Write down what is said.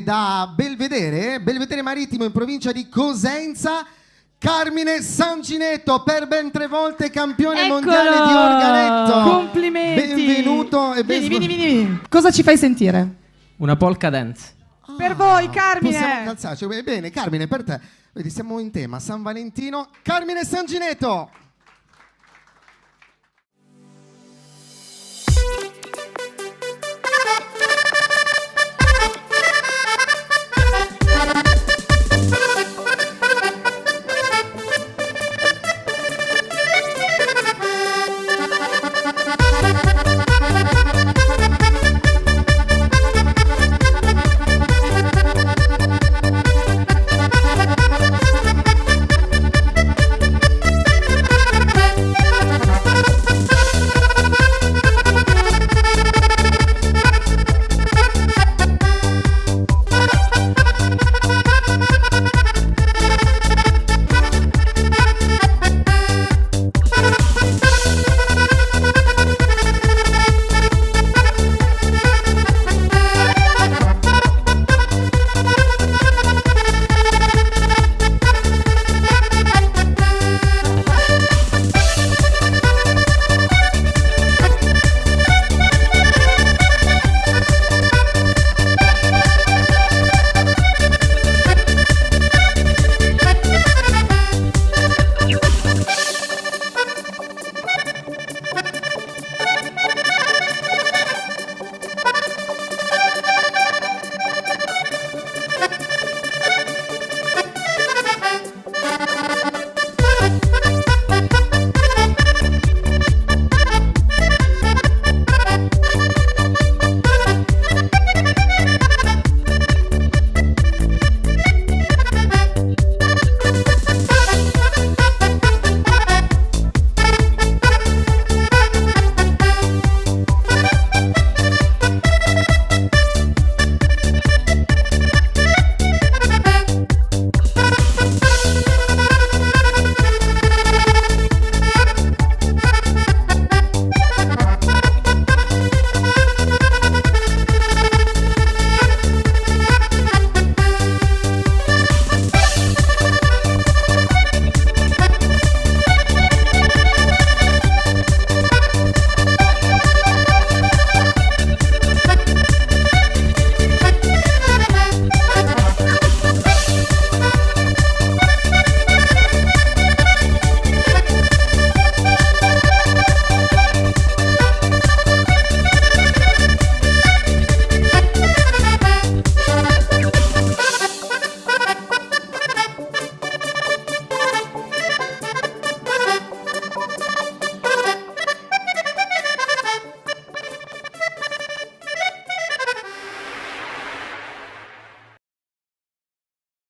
direttamente da Belvedere Marittimo in provincia di Cosenza, Carmine Sanginetto, per ben 3 volte campione mondiale di organetto. Complimenti. Benvenuto e vieni. Cosa ci fai sentire? Una polka dance. Per voi, Carmine. Possiamo calzarci. Bene, Carmine, per te. Vedi, siamo in tema San Valentino. Carmine Sanginetto.